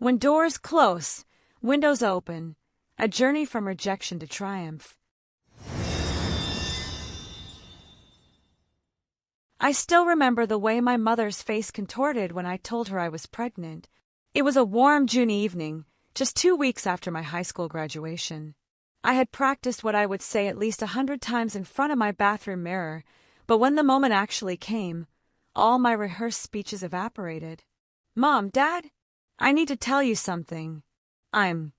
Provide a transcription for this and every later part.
When doors close, windows open, a journey from rejection to triumph. I still remember the way my mother's face contorted when I told her I was pregnant. It was a warm June evening, just 2 weeks after my high school graduation. I had practiced what I would say at least 100 times in front of my bathroom mirror, but when the moment actually came, all my rehearsed speeches evaporated. "Mom, Dad, I need to tell you something. I'm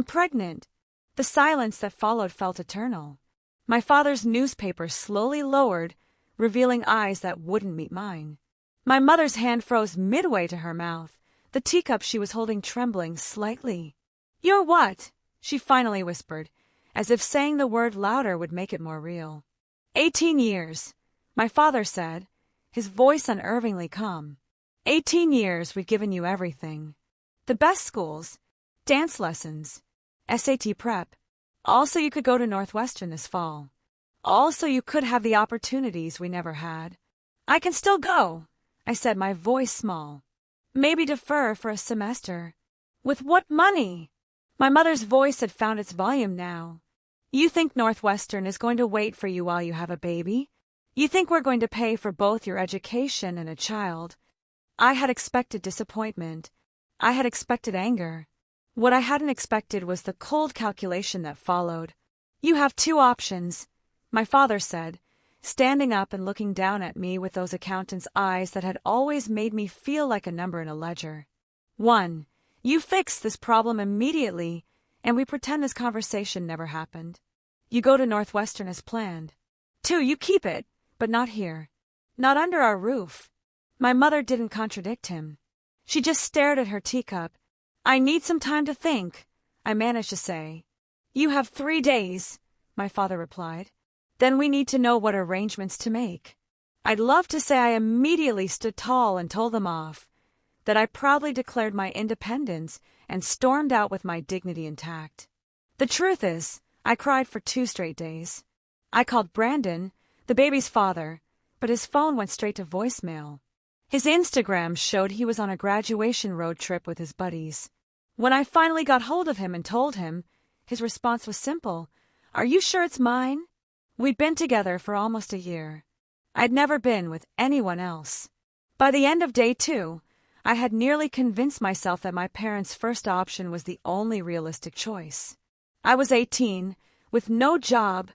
pregnant." The silence that followed felt eternal. My father's newspaper slowly lowered, revealing eyes that wouldn't meet mine. My mother's hand froze midway to her mouth, the teacup she was holding trembling slightly. "You're what?" she finally whispered, as if saying the word louder would make it more real. 18 years, my father said, his voice unervingly calm. 18 years we've given you everything. The best schools, dance lessons, SAT prep, all so you could go to Northwestern this fall. All so you could have the opportunities we never had. "I can still go," I said, my voice small. "Maybe defer for a semester." "With what money?" My mother's voice had found its volume now. "You think Northwestern is going to wait for you while you have a baby? You think we're going to pay for both your education and a child?" I had expected disappointment. I had expected anger. What I hadn't expected was the cold calculation that followed. "You have 2 options," my father said, standing up and looking down at me with those accountant's eyes that had always made me feel like a number in a ledger. 1. You fix this problem immediately, and we pretend this conversation never happened. You go to Northwestern as planned. 2. You keep it, but not here. Not under our roof. My mother didn't contradict him. She just stared at her teacup. "I need some time to think," I managed to say. "You have 3 days," my father replied. "Then we need to know what arrangements to make." I'd love to say I immediately stood tall and told them off, that I proudly declared my independence and stormed out with my dignity intact. The truth is, I cried for 2 straight days. I called Brandon, the baby's father, but his phone went straight to voicemail. His Instagram showed he was on a graduation road trip with his buddies. When I finally got hold of him and told him, his response was simple. "Are you sure it's mine?" We'd been together for almost a year. I'd never been with anyone else. By the end of day 2, I had nearly convinced myself that my parents' first option was the only realistic choice. I was 18, with no job,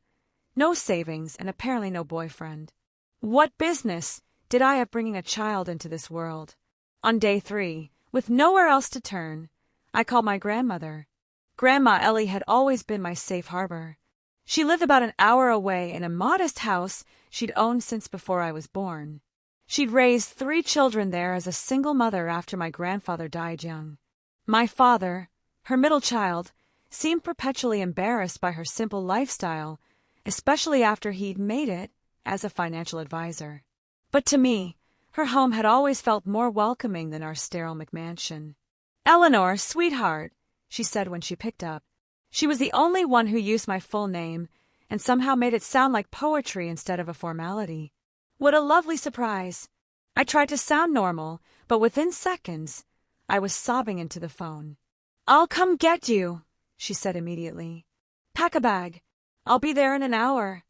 no savings, and apparently no boyfriend. What business did I have bringing a child into this world? On day 3, with nowhere else to turn, I called my grandmother. Grandma Ellie had always been my safe harbor. She lived about an hour away in a modest house she'd owned since before I was born. She'd raised 3 children there as a single mother after my grandfather died young. My father, her middle child, seemed perpetually embarrassed by her simple lifestyle, especially after he'd made it as a financial advisor. But to me, her home had always felt more welcoming than our sterile McMansion. "Eleanor, sweetheart," she said when she picked up. She was the only one who used my full name and somehow made it sound like poetry instead of a formality. What a lovely surprise. I tried to sound normal, but within seconds, I was sobbing into the phone. "I'll come get you," she said immediately. "Pack a bag. I'll be there in an hour."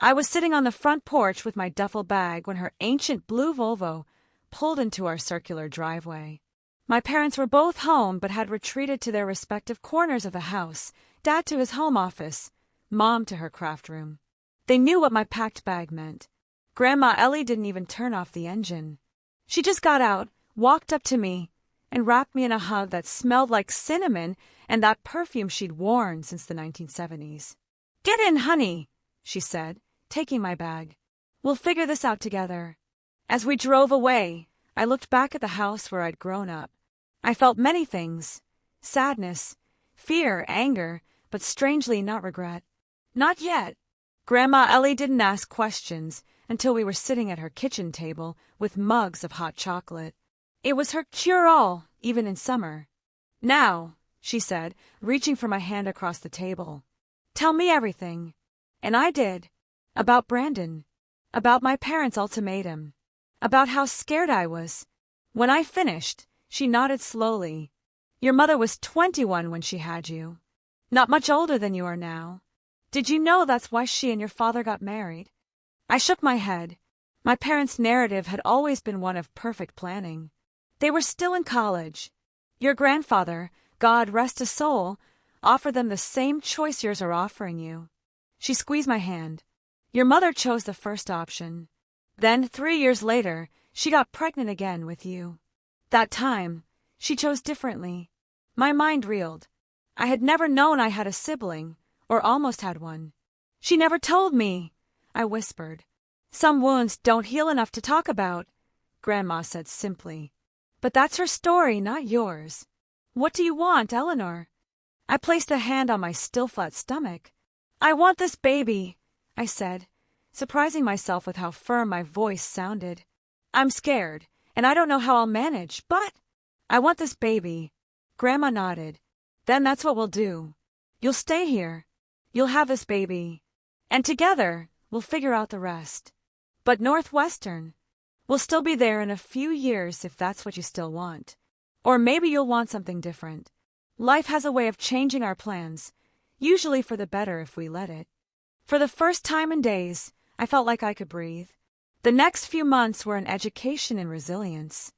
I was sitting on the front porch with my duffel bag when her ancient blue Volvo pulled into our circular driveway. My parents were both home but had retreated to their respective corners of the house, Dad to his home office, Mom to her craft room. They knew what my packed bag meant. Grandma Ellie didn't even turn off the engine. She just got out, walked up to me, and wrapped me in a hug that smelled like cinnamon and that perfume she'd worn since the 1970s. "Get in, honey," she said, taking my bag. "We'll figure this out together." As we drove away, I looked back at the house where I'd grown up. I felt many things: sadness, fear, anger, but strangely not regret. Not yet. Grandma Ellie didn't ask questions until we were sitting at her kitchen table with mugs of hot chocolate. It was her cure-all, even in summer. "Now," she said, reaching for my hand across the table. "Tell me everything." And I did. About Brandon. About my parents' ultimatum. About how scared I was. When I finished, she nodded slowly. Your mother was 21 when she had you. Not much older than you are now. Did you know that's why she and your father got married? I shook my head. My parents' narrative had always been one of perfect planning. They were still in college. Your grandfather, God rest his soul, offered them the same choice yours are offering you. She squeezed my hand. Your mother chose the first option. Then, 3 years later, she got pregnant again with you. That time, she chose differently. My mind reeled. I had never known I had a sibling, or almost had one. She never told me, I whispered. Some wounds don't heal enough to talk about, Grandma said simply. But that's her story, not yours. What do you want, Eleanor? I placed a hand on my still flat stomach. I want this baby, I said, surprising myself with how firm my voice sounded. I'm scared, and I don't know how I'll manage, but I want this baby. Grandma nodded. Then that's what we'll do. You'll stay here. You'll have this baby. And together, we'll figure out the rest. But Northwestern, we'll still be there in a few years if that's what you still want. Or maybe you'll want something different. Life has a way of changing our plans, usually for the better if we let it. For the first time in days, I felt like I could breathe. The next few months were an education in resilience.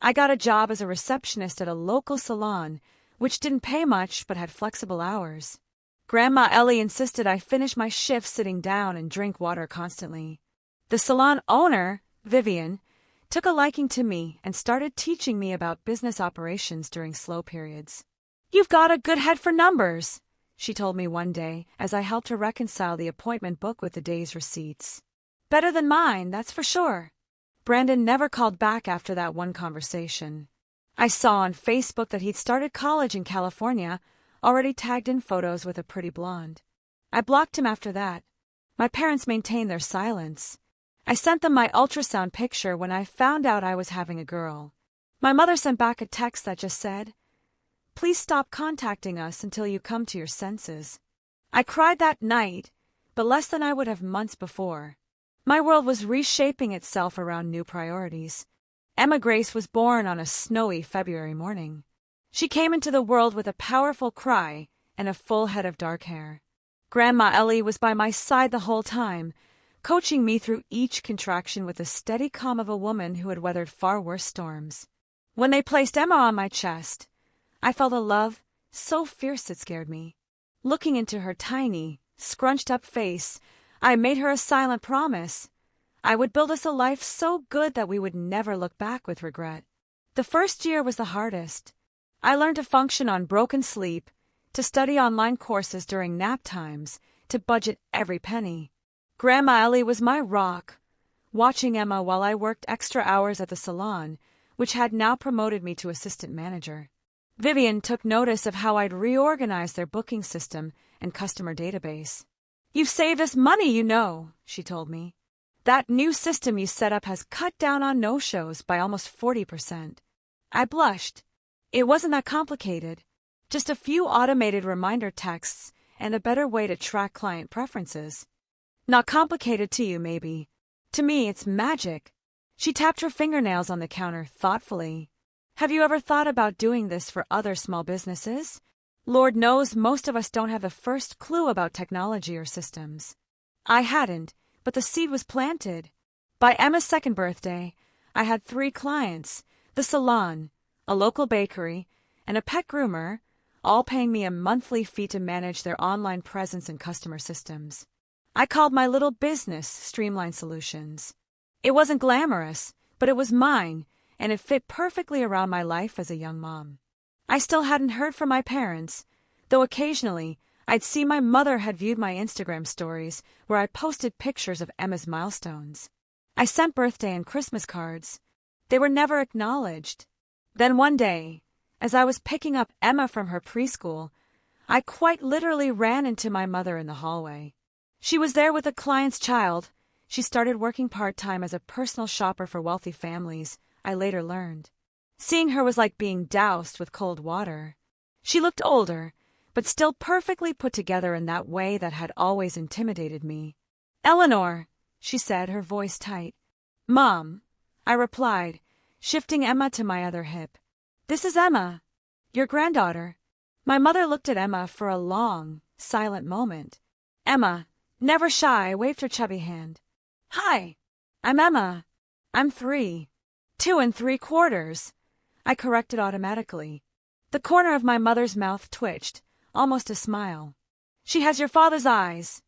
I got a job as a receptionist at a local salon, which didn't pay much but had flexible hours. Grandma Ellie insisted I finish my shift sitting down and drink water constantly. The salon owner, Vivian, took a liking to me and started teaching me about business operations during slow periods. You've got a good head for numbers, she told me one day as I helped her reconcile the appointment book with the day's receipts. Better than mine, that's for sure. Brandon never called back after that one conversation. I saw on Facebook that he'd started college in California, already tagged in photos with a pretty blonde. I blocked him after that. My parents maintained their silence. I sent them my ultrasound picture when I found out I was having a girl. My mother sent back a text that just said, "Please stop contacting us until you come to your senses." I cried that night, but less than I would have months before. My world was reshaping itself around new priorities. Emma Grace was born on a snowy February morning. She came into the world with a powerful cry and a full head of dark hair. Grandma Ellie was by my side the whole time, coaching me through each contraction with the steady calm of a woman who had weathered far worse storms. When they placed Emma on my chest, I felt a love so fierce it scared me. Looking into her tiny, scrunched-up face, I made her a silent promise. I would build us a life so good that we would never look back with regret. The first year was the hardest. I learned to function on broken sleep, to study online courses during nap times, to budget every penny. Grandma Ellie was my rock, watching Emma while I worked extra hours at the salon, which had now promoted me to assistant manager. Vivian took notice of how I'd reorganized their booking system and customer database. "You've saved us money, you know," she told me. "That new system you set up has cut down on no-shows by almost 40%. I blushed. It wasn't that complicated. Just a few automated reminder texts and a better way to track client preferences. Not complicated to you, maybe. To me, it's magic." She tapped her fingernails on the counter thoughtfully. "Have you ever thought about doing this for other small businesses? Lord knows most of us don't have the first clue about technology or systems." I hadn't, but the seed was planted. By Emma's second birthday, I had 3 clients, the salon, a local bakery, and a pet groomer, all paying me a monthly fee to manage their online presence and customer systems. I called my little business Streamline Solutions. It wasn't glamorous, but it was mine, and it fit perfectly around my life as a young mom. I still hadn't heard from my parents, though occasionally I'd see my mother had viewed my Instagram stories where I posted pictures of Emma's milestones. I sent birthday and Christmas cards. They were never acknowledged. Then one day, as I was picking up Emma from her preschool, I quite literally ran into my mother in the hallway. She was there with a client's child. She started working part-time as a personal shopper for wealthy families, I later learned. Seeing her was like being doused with cold water. She looked older, but still perfectly put together in that way that had always intimidated me. "Eleanor," she said, her voice tight. "Mom," I replied, shifting Emma to my other hip. "This is Emma." Your granddaughter. My mother looked at Emma for a long, silent moment. Emma, never shy, waved her chubby hand. Hi, I'm Emma. I'm 3. 2 3/4. I corrected automatically. The corner of my mother's mouth twitched, almost a smile. She has your father's eyes,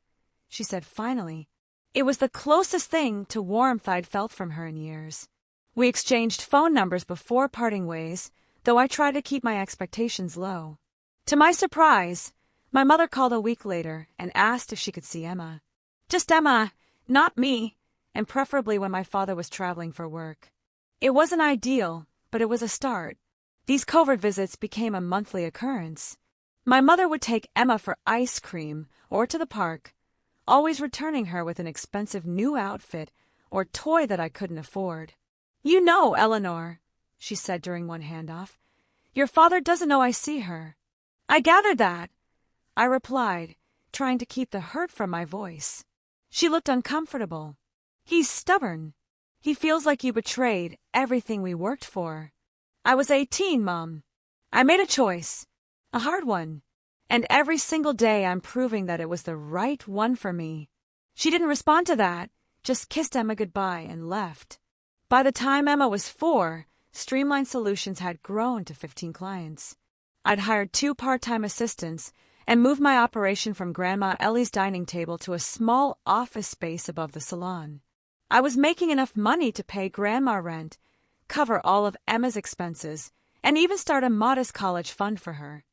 she said finally. It was the closest thing to warmth I'd felt from her in years. We exchanged phone numbers before parting ways, though I tried to keep my expectations low. To my surprise, my mother called a week later and asked if she could see Emma. Just Emma, not me, and preferably when my father was traveling for work. It wasn't ideal, but it was a start. These covert visits became a monthly occurrence. My mother would take Emma for ice cream or to the park, always returning her with an expensive new outfit or toy that I couldn't afford. You know, Eleanor, she said during one handoff, your father doesn't know I see her. I gathered that, I replied, trying to keep the hurt from my voice. She looked uncomfortable. He's stubborn. He feels like you betrayed everything we worked for. I was 18, Mom. I made a choice, a hard one, and every single day I'm proving that it was the right one for me. She didn't respond to that, just kissed Emma goodbye and left. By the time Emma was 4, Streamline Solutions had grown to 15 clients. I'd hired 2 part-time assistants and moved my operation from Grandma Ellie's dining table to a small office space above the salon. I was making enough money to pay Grandma rent, cover all of Emma's expenses, and even start a modest college fund for her.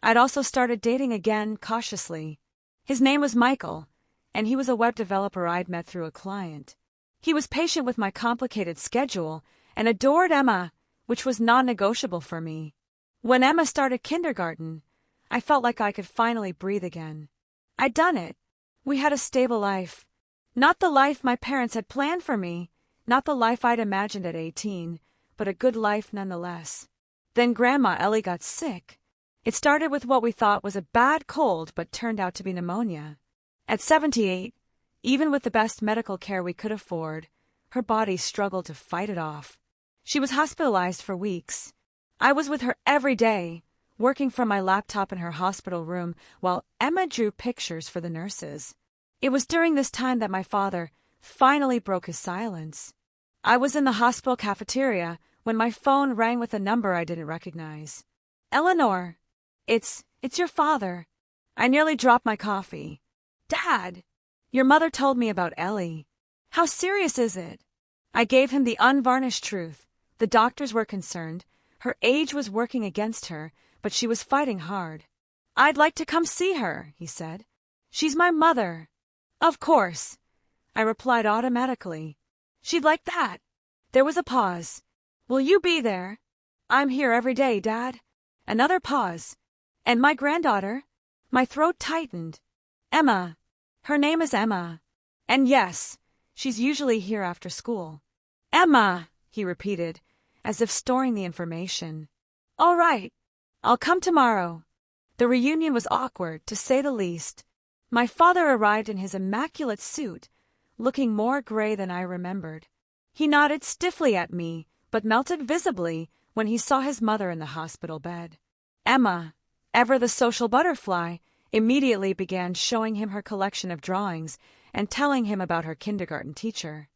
I'd also started dating again cautiously. His name was Michael, and he was a web developer I'd met through a client. He was patient with my complicated schedule and adored Emma, which was non-negotiable for me. When Emma started kindergarten, I felt like I could finally breathe again. I'd done it. We had a stable life. Not the life my parents had planned for me, not the life I'd imagined at 18, but a good life nonetheless. Then Grandma Ellie got sick. It started with what we thought was a bad cold but turned out to be pneumonia. At 78, even with the best medical care we could afford, her body struggled to fight it off. She was hospitalized for weeks. I was with her every day, working from my laptop in her hospital room while Emma drew pictures for the nurses. It was during this time that my father finally broke his silence. I was in the hospital cafeteria when my phone rang with a number I didn't recognize. Eleanor, it's your father. I nearly dropped my coffee. Dad, your mother told me about Ellie. How serious is it? I gave him the unvarnished truth. The doctors were concerned. Her age was working against her, but she was fighting hard. I'd like to come see her, he said. She's my mother. Of course, I replied automatically. She'd like that. There was a pause. Will you be there? I'm here every day, Dad. Another pause. And my granddaughter? My throat tightened. Emma. Her name is Emma. And yes, she's usually here after school. Emma, he repeated, as if storing the information. All right, I'll come tomorrow. The reunion was awkward, to say the least. My father arrived in his immaculate suit, looking more gray than I remembered. He nodded stiffly at me, but melted visibly when he saw his mother in the hospital bed. Emma, ever the social butterfly, immediately began showing him her collection of drawings and telling him about her kindergarten teacher.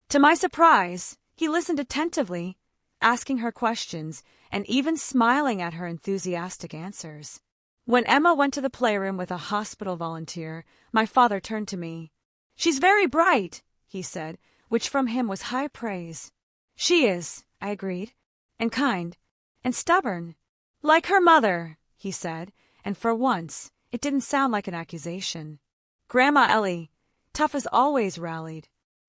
To my surprise, he listened attentively, asking her questions and even smiling at her enthusiastic answers. When Emma went to the playroom with a hospital volunteer, my father turned to me. She's very bright, he said, which from him was high praise. She is, I agreed, and kind, and stubborn. Like her mother, he said, and for once, it didn't sound like an accusation. Grandma Ellie, tough as always, rallied.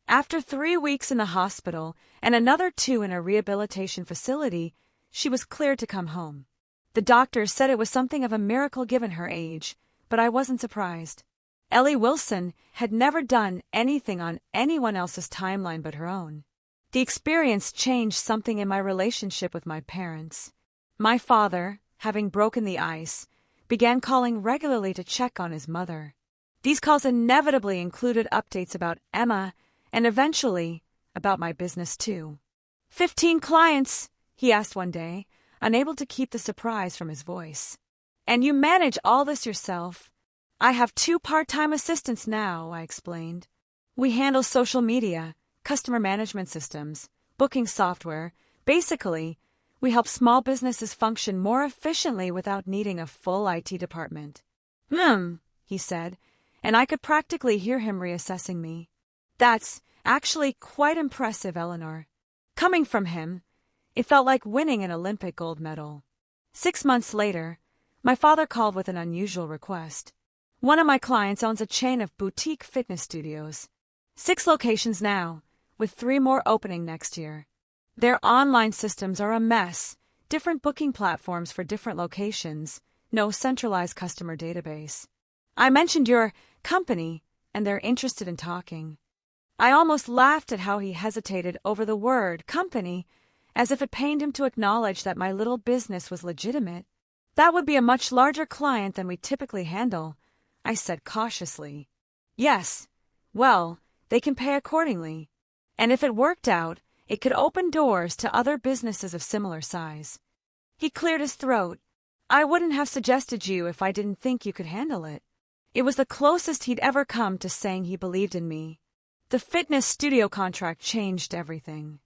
After 3 weeks in the hospital and another 2 in a rehabilitation facility, she was cleared to come home. The doctors said it was something of a miracle given her age, but I wasn't surprised. Ellie Wilson had never done anything on anyone else's timeline but her own. The experience changed something in my relationship with my parents. My father, having broken the ice, began calling regularly to check on his mother. These calls inevitably included updates about Emma and eventually about my business too. 15 clients, he asked one day. unable to keep the surprise from his voice. "And you manage all this yourself?" "I have 2 part-time assistants now," I explained. "We handle social media, customer management systems, booking software. Basically, we help small businesses function more efficiently without needing a full IT department." He said, and I could practically hear him reassessing me. "That's actually quite impressive, Eleanor." Coming from him, it felt like winning an Olympic gold medal. 6 months later, my father called with an unusual request. One of my clients owns a chain of boutique fitness studios. 6 locations now, with 3 more opening next year. Their online systems are a mess, different booking platforms for different locations, no centralized customer database. I mentioned your company, and they're interested in talking. I almost laughed at how he hesitated over the word company, as if it pained him to acknowledge that my little business was legitimate. "That would be a much larger client than we typically handle," I said cautiously. "Yes, well, they can pay accordingly. And if it worked out, it could open doors to other businesses of similar size." He cleared his throat. "I wouldn't have suggested you if I didn't think you could handle it." It was the closest he'd ever come to saying he believed in me. The fitness studio contract changed everything.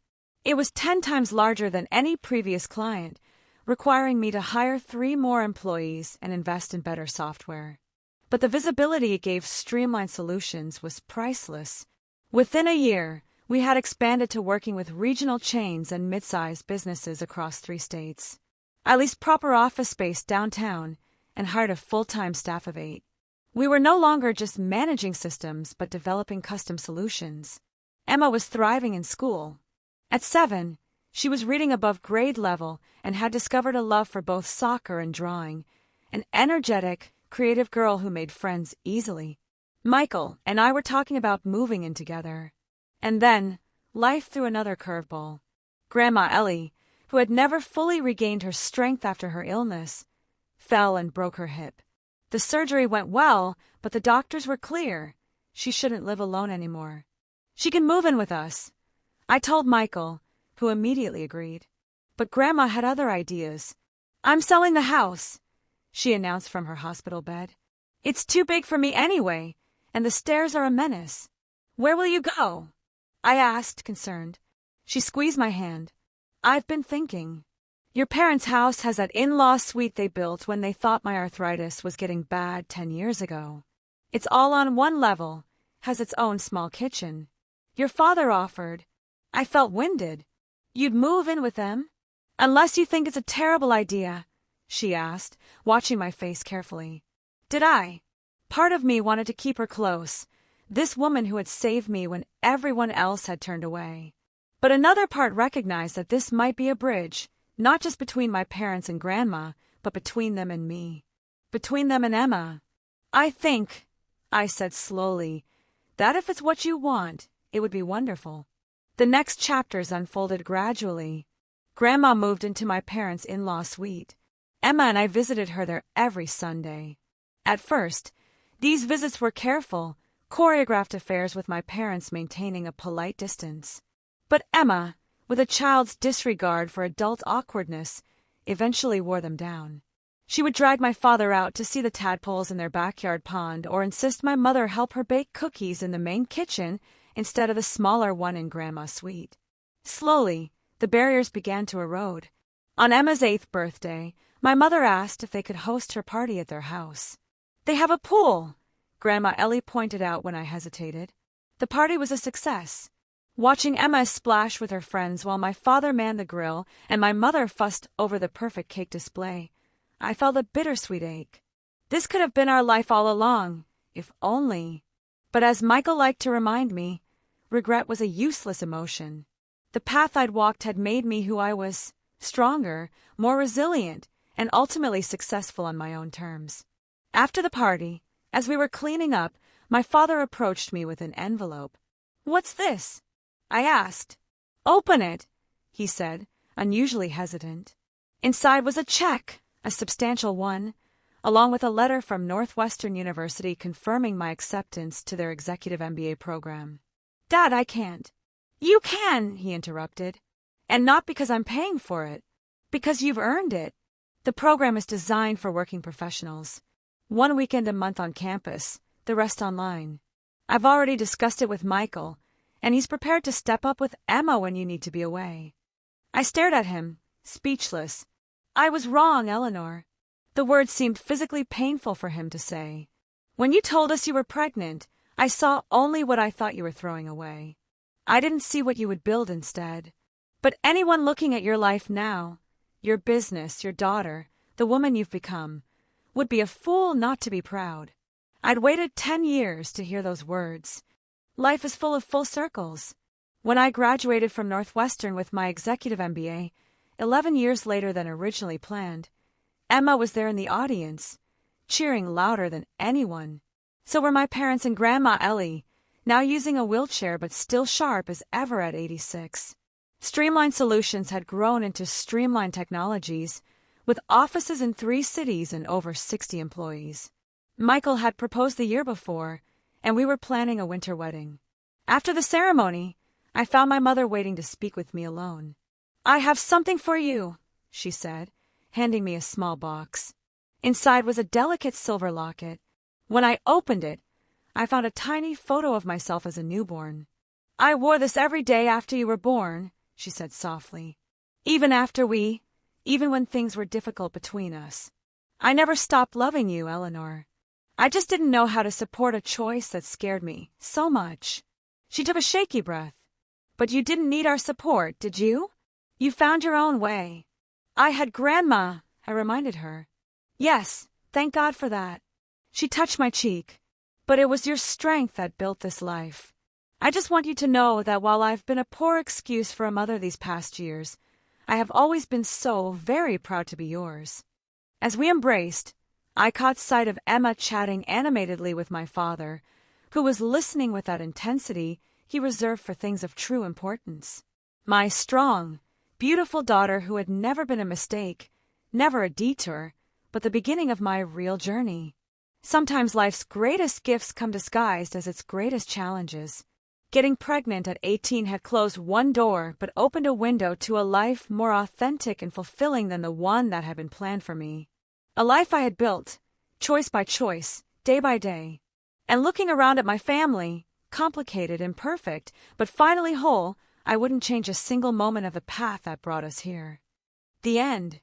It was 10 times larger than any previous client, requiring me to hire 3 more employees and invest in better software. But the visibility it gave streamlined solutions was priceless. Within a year, we had expanded to working with regional chains and mid-sized businesses across 3 states. I leased proper office space downtown and hired a full-time staff of 8. We were no longer just managing systems, but developing custom solutions. Emma was thriving in school. At 7, she was reading above grade level and had discovered a love for both soccer and drawing, an energetic, creative girl who made friends easily. Michael and I were talking about moving in together. And then, life threw another curveball. Grandma Ellie, who had never fully regained her strength after her illness, fell and broke her hip. The surgery went well, but the doctors were clear. She shouldn't live alone anymore. "She can move in with us," I told Michael, who immediately agreed. But Grandma had other ideas. "I'm selling the house," she announced from her hospital bed. "It's too big for me anyway, and the stairs are a menace." "Where will you go?" I asked, concerned. She squeezed my hand. "I've been thinking. Your parents' house has that in-law suite they built when they thought my arthritis was getting bad 10 years ago. It's all on one level, has its own small kitchen. Your father offered." I felt winded. "You'd move in with them?" "Unless you think it's a terrible idea," she asked, watching my face carefully. Did I? Part of me wanted to keep her close, this woman who had saved me when everyone else had turned away. But another part recognized that this might be a bridge, not just between my parents and Grandma, but between them and me. Between them and Emma. "I think," I said slowly, "that if it's what you want, it would be wonderful." The next chapters unfolded gradually. Grandma moved into my parents' in-law suite. Emma and I visited her there every Sunday. At first, these visits were careful, choreographed affairs with my parents maintaining a polite distance. But Emma, with a child's disregard for adult awkwardness, eventually wore them down. She would drag my father out to see the tadpoles in their backyard pond or insist my mother help her bake cookies in the main kitchen instead of the smaller one in Grandma's suite. Slowly, the barriers began to erode. On Emma's 8th birthday, my mother asked if they could host her party at their house. "They have a pool," Grandma Ellie pointed out when I hesitated. The party was a success. Watching Emma splash with her friends while my father manned the grill and my mother fussed over the perfect cake display, I felt a bittersweet ache. This could have been our life all along, if only. But as Michael liked to remind me, regret was a useless emotion. The path I'd walked had made me who I was, stronger, more resilient, and ultimately successful on my own terms. After the party, as we were cleaning up, my father approached me with an envelope. "What's this?" I asked. "Open it," he said, unusually hesitant. Inside was a check, a substantial one, along with a letter from Northwestern University confirming my acceptance to their executive MBA program. "Dad, I can't." "You can," he interrupted. "And not because I'm paying for it. Because you've earned it. The program is designed for working professionals. 1 weekend a month on campus, the rest online. I've already discussed it with Michael, and he's prepared to step up with Emma when you need to be away. I stared at him, speechless. I was wrong, Eleanor. The words seemed physically painful for him to say. When you told us you were pregnant, I saw only what I thought you were throwing away. I didn't see what you would build instead. But anyone looking at your life now, your business, your daughter, the woman you've become, would be a fool not to be proud. I'd waited 10 years to hear those words. Life is full of full circles. When I graduated from Northwestern with my executive MBA, 11 years later than originally planned, Emma was there in the audience, cheering louder than anyone. So were my parents and Grandma Ellie, now using a wheelchair but still sharp as ever at 86. Streamline Solutions had grown into Streamline Technologies, with offices in 3 cities and over 60 employees. Michael had proposed the year before, and we were planning a winter wedding. After the ceremony, I found my mother waiting to speak with me alone. "I have something for you," she said, handing me a small box. Inside was a delicate silver locket. When I opened it, I found a tiny photo of myself as a newborn. "I wore this every day after you were born," she said softly. Even when things were difficult between us. I never stopped loving you, Eleanor. I just didn't know how to support a choice that scared me so much." She took a shaky breath. "But you didn't need our support, did you? You found your own way." "I had Grandma," I reminded her. "Yes, thank God for that." She touched my cheek. "But it was your strength that built this life. I just want you to know that while I've been a poor excuse for a mother these past years, I have always been so very proud to be yours." As we embraced, I caught sight of Emma chatting animatedly with my father, who was listening with that intensity he reserved for things of true importance. My strong, beautiful daughter who had never been a mistake, never a detour, but the beginning of my real journey. Sometimes life's greatest gifts come disguised as its greatest challenges. Getting pregnant at 18 had closed one door but opened a window to a life more authentic and fulfilling than the one that had been planned for me. A life I had built, choice by choice, day by day. And looking around at my family, complicated, imperfect, but finally whole, I wouldn't change a single moment of the path that brought us here. The end.